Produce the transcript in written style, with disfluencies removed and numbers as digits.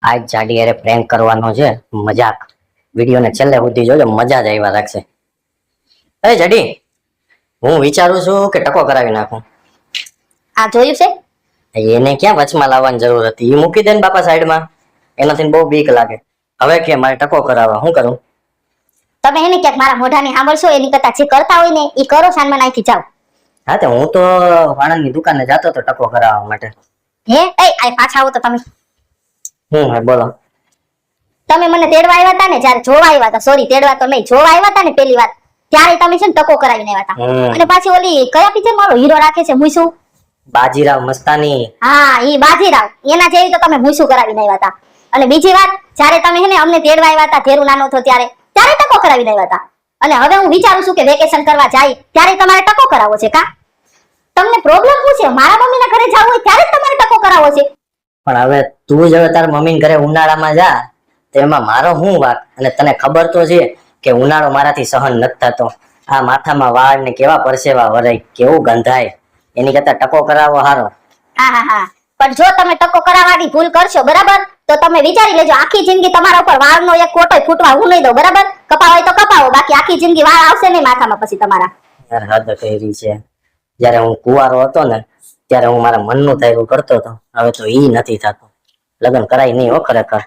આજ જાડી હારે પ્રેન્ક કરવાનો છે, મજાક. વિડીયોને છેલ્લે સુધી જોજો, મજા જ આવ્યા રાખશે. એ જાડી, હું વિચારું છું કે ટકો કરાવી નાખું. આ જોયું છે? એને ક્યાં વચમાં લાવવાની જરૂર હતી? એ મૂકી દે ને બાપા સાઈડમાં. એનાથી બહુ બીક લાગે. હવે કે મારે ટકો કરાવવા, શું કરું? તમે એને ક્યાંક મારા મોઢાની સાંભળશો, એની કરતા જે કરતા હોય ને એ કરો, સાનમાં નાખી જાઓ. હા, તો હું તો વાણંદની દુકાને જતો તો ટકો કરાવવા માટે. હે આ પાછા આવો તો તમે. હા બોલો. તમે મને તેડવા આવ્યા હતા ને, જ્યારે જોવા આવ્યા હતા, સોરી તેડવા તો નહીં, જોવા આવ્યા હતા ને પહેલી વાર, ત્યારે તમે છે ને ટકો કરાવીને આવ્યા હતા. અને પાછી ઓલી કયા પિક્ચર મારો હીરો રાખે છે, મુઈસુ? બાજીરાવ મસ્તાની. હા, ઈ બાજીરાવ. એના જેવી તો તમે મુઈસુ કરાવીને આવ્યા હતા. અને બીજી વાત, જ્યારે તમે હે ને અમને તેડવા આવ્યા હતા, ધેરુ નાનો હતો ત્યારે ટકો કરાવીને આવ્યા હતા. અને હવે હું વિચારું છું કે વેકેશન કરવા જાય ત્યારે તમારે ટકો કરાવવો છે કા? તમને પ્રોબ્લેમ શું છે? મારા મમ્મીના ઘરે જવું હોય ત્યારે જ તમારે ટકો કરાવવો છે. પણ હવે તું જ હવે તાર મમ્મીના ઘરે ઉનાળામાં જા, તો એમાં મારો શું વાક? અને તને ખબર તો છે કે ઉનાળો મારાથી સહન નથી થતો. આ માથામાં વાળ ને કેવા પરસેવા વરાય, કેવું ગંધાય. એની કરતા ટકો કરાવવો હારો. હા. પણ જો તમે ટકો કરાવવાની ભૂલ કરશો, બરાબર, તો તમે વિચારી લેજો આખી જિંદગી તમારા ઉપર વાળનો એક કોટોય ફૂટવા હું નહીં દઉં, બરાબર? કપાવો હોય તો કપાવો, બાકી આખી જિંદગી વાળ આવશે નહીં માથામાં પછી તમારા. યાર હદ કરી છે. જ્યારે હું કુંવારો હતો ને ત્યારે હું મારા મનનું થાય એવું કરતો હતો. હવે તો ઈ નથી થતું. લગ્ન કરાય નહીં હો ખરેખર.